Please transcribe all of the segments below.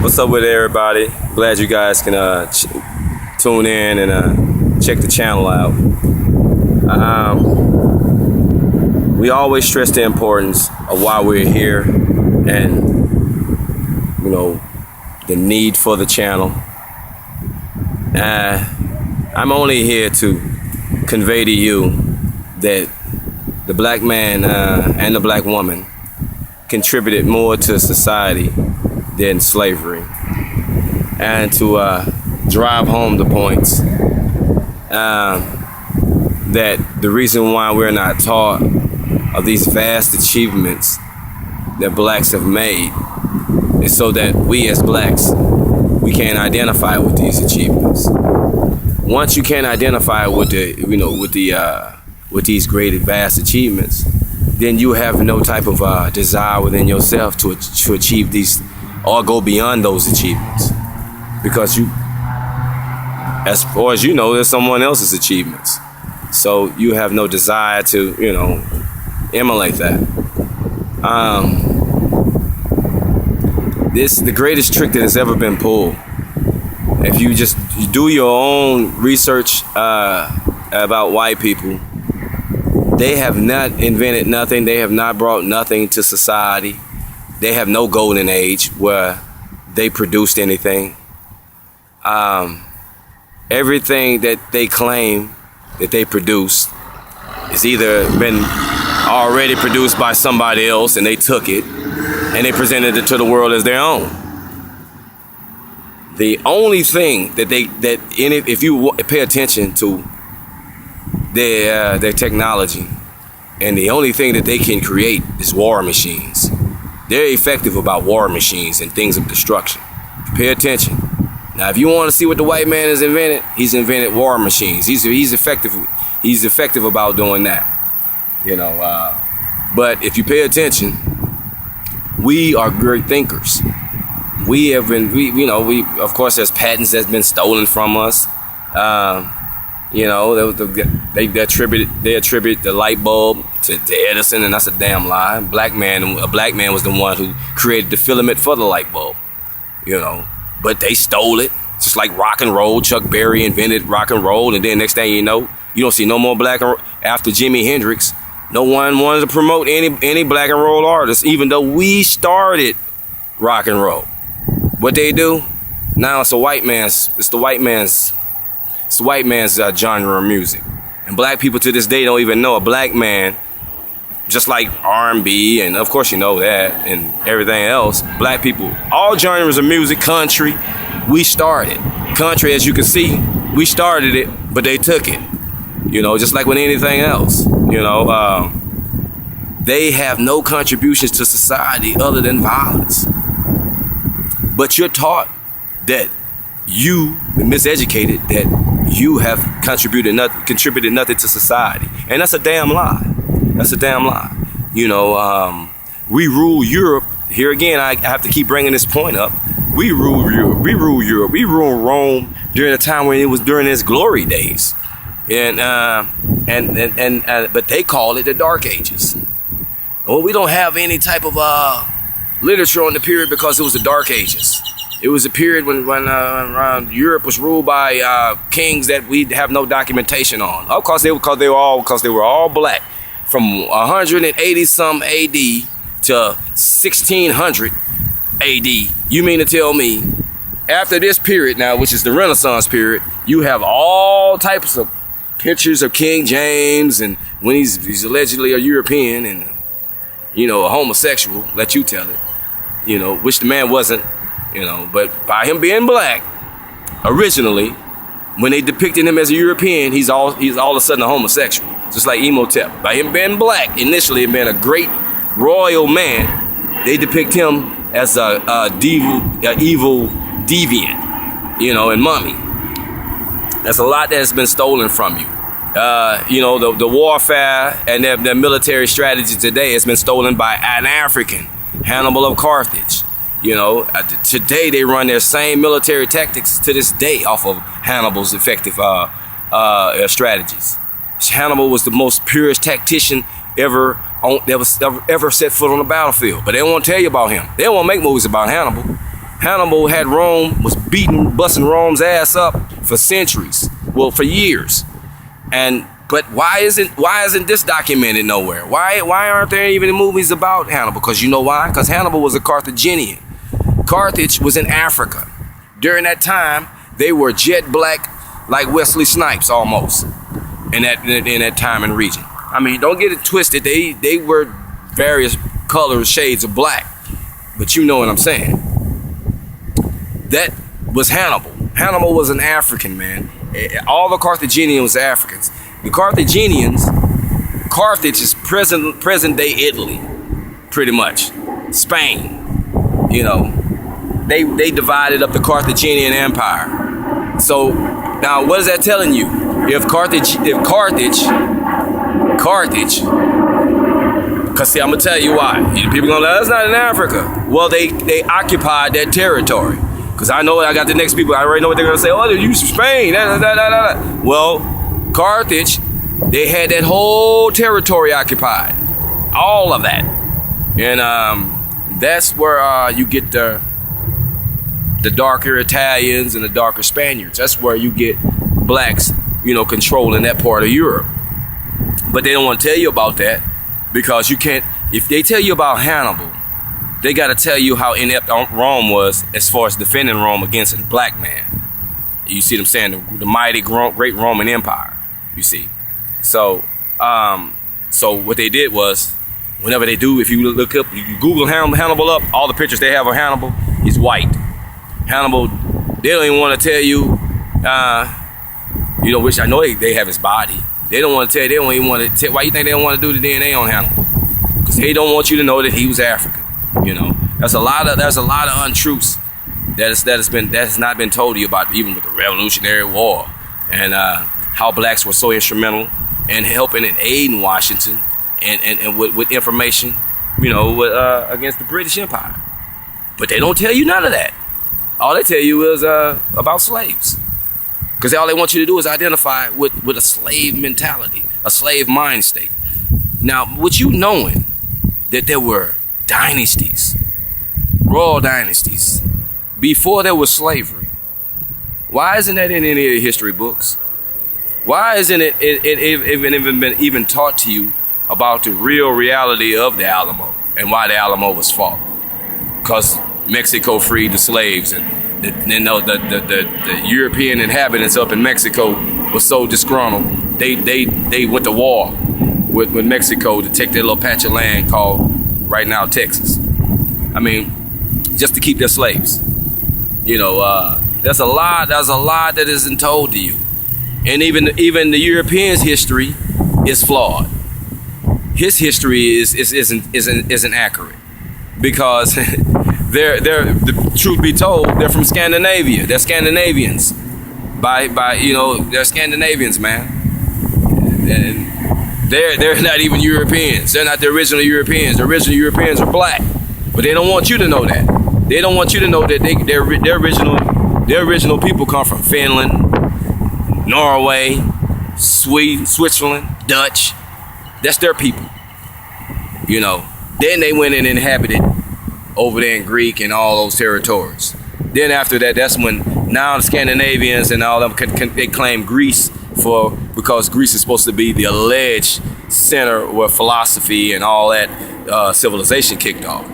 What's up with everybody? Glad you guys can tune in and check the channel out. We always stress the importance of why we're here and, you know, the need for the channel. I'm only here to convey to you that the black man and the black woman contributed more to society than slavery, and to drive home the points that the reason why we're not taught of these vast achievements that blacks have made is so that we as blacks, we can't identify with these achievements. Once you can't identify with with these great vast achievements, then you have no type of desire within yourself to achieve these or go beyond those achievements, because you, as far as you know, there's someone else's achievements, so you have no desire to, you know, emulate that. This is the greatest trick that has ever been pulled. If you just do your own research about white people, they have not invented nothing. They have not brought nothing to society. They have no golden age where they produced anything. Everything that they claim that they produced is either been already produced by somebody else and they took it and they presented it to the world as their own. The only thing that if you pay attention to their technology, and the only thing that they can create is war machines. They're effective about war machines and things of destruction. Pay attention. Now, if you want to see what the white man has invented, he's invented war machines. He's effective. He's effective about doing that. You know. But if you pay attention, we are great thinkers. We have been. We of course, there's patents that's been stolen from us. You know, they attribute the light bulb to Edison, and that's a damn lie. A black man was the one who created the filament for the light bulb. You know, but they stole it. Just like rock and roll, Chuck Berry invented rock and roll, and then next thing you know, you don't see no more black and roll. After Jimi Hendrix, no one wanted to promote any black and roll artists, even though we started rock and roll. What they do now? It's the white man's genre of music, and black people to this day don't even know a black man. Just like R&B, and of course you know that, and everything else. Black people, all genres of music, country, we started. Country, as you can see, we started it, but they took it. You know, just like with anything else. You know, they have no contributions to society other than violence. But you're taught that you, miseducated, that you have contributed nothing to society, and that's a damn lie. That's a damn lie. You know, we rule Europe. Here again, I have to keep bringing this point up. We rule Europe. We rule Europe. We rule Rome during a time when it was during its glory days, and but they call it the Dark Ages. Well, we don't have any type of literature on the period because it was the Dark Ages. It was a period when Europe was ruled by kings that we have no documentation on. Of course, they were all black. From 180 some AD to 1600 AD. You mean to tell me, after this period now, which is the Renaissance period, you have all types of pictures of King James, and when he's allegedly a European and, you know, a homosexual, let you tell it, you know, which the man wasn't, you know, but by him being black, originally, when they depicted him as a European, he's all of a sudden a homosexual, just like Imhotep. By him being black, initially and being a great royal man, they depict him as a evil deviant, you know, and mummy. There's a lot that has been stolen from you. You know, the warfare and their military strategy today has been stolen by an African, Hannibal of Carthage. You know, today they run their same military tactics to this day off of Hannibal's effective strategies. Hannibal was the most purest tactician ever set foot on the battlefield, but they won't tell you about him. They won't make movies about Hannibal. Hannibal had Rome, was busting Rome's ass up for centuries, well, for years. But why isn't this documented nowhere? Why aren't there even movies about Hannibal? Because you know why? Because Hannibal was a Carthaginian. Carthage was in Africa. During that time, they were jet black, like Wesley Snipes almost, in that time and region. I mean, don't get it twisted. They were various colors, shades of black. But you know what I'm saying. That was Hannibal. Hannibal was an African, man. All the Carthaginians were Africans. The Carthage is present day Italy, pretty much. Spain, you know. They divided up the Carthaginian Empire. So now what is that telling you? If Carthage, because see, I'm gonna tell you why. People gonna that's not in Africa. Well, they occupied that territory. Because I know I got the next people, I already know what they're gonna say. Oh, they're used to Spain. Well, Carthage, they had that whole territory occupied. All of that. And that's where you get the darker Italians and the darker Spaniards. That's where you get blacks, you know, controlling that part of Europe. But they don't want to tell you about that because you can't, if they tell you about Hannibal, they got to tell you how inept Rome was as far as defending Rome against a black man. You see what I'm saying? The mighty great Roman Empire, you see. So what they did was, whenever they do, if you look up, you Google Hannibal up, all the pictures they have of Hannibal, he's white. Hannibal, they don't even want to tell you, you know, which I know they have his body. They don't want to tell you, they don't even want to tell, why you think they don't want to do the DNA on Hannibal? Because they don't want you to know that he was African, you know. There's a lot of untruths that has not been told to you about, even with the Revolutionary War and how blacks were so instrumental in helping and aiding Washington and with information, you know, against the British Empire. But they don't tell you none of that. All they tell you is about slaves. Because all they want you to do is identify with a slave mentality, a slave mind state. Now, with you knowing that there were dynasties, royal dynasties, before there was slavery, why isn't that in any of the history books? Why isn't it even taught to you about the real reality of the Alamo and why the Alamo was fought? Because Mexico freed the slaves, and the European inhabitants up in Mexico were so disgruntled. They went to war with Mexico to take their little patch of land called right now Texas. I mean, just to keep their slaves. You know, there's a lot that isn't told to you, and even the European's history is flawed. His history isn't accurate because the truth be told, they're from Scandinavia. They're Scandinavians. They're Scandinavians, man. And they're not even Europeans. They're not the original Europeans. The original Europeans are black, but they don't want you to know that. They don't want you to know that their original people come from Finland, Norway, Sweden, Switzerland, Dutch. That's their people. You know. Then they went and inhabited over there in Greek and all those territories. Then after that, that's when now the Scandinavians and all of them they claim Greece because Greece is supposed to be the alleged center where philosophy and all that civilization kicked off.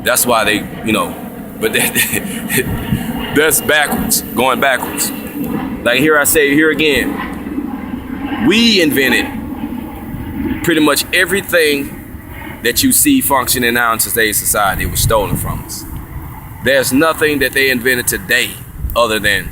That's why they, you know, but that's backwards, going backwards. Like here I say, here again, we invented pretty much everything that you see functioning now in today's society. It was stolen from us. There's nothing that they invented today other than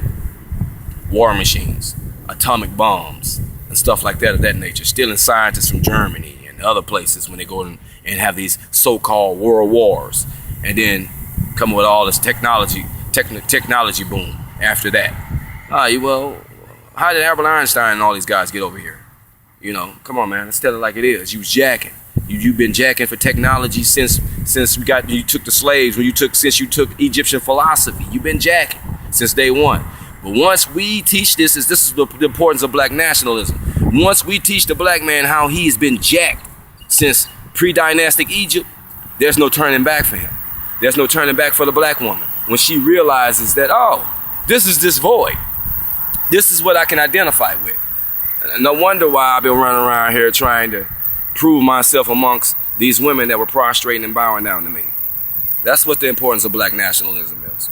war machines, atomic bombs, and stuff like that of that nature. Stealing scientists from Germany and other places when they go and have these so-called world wars, and then come with all this technology boom after that. Well, how did Albert Einstein and all these guys get over here? You know, come on, man. Let's tell it like it is. You was jacking. You've been jacking for technology since you took the slaves. Since you took Egyptian philosophy, you've been jacking since day one. But once we teach this is the importance of black nationalism. Once we teach the black man how he's been jacked since pre-dynastic Egypt, there's no turning back for him. There's no turning back for the black woman. when she realizes that, oh, this is this void. This is what I can identify with. No wonder why I've been running around here trying to prove myself amongst these women that were prostrating and bowing down to me. That's what the importance of black nationalism is.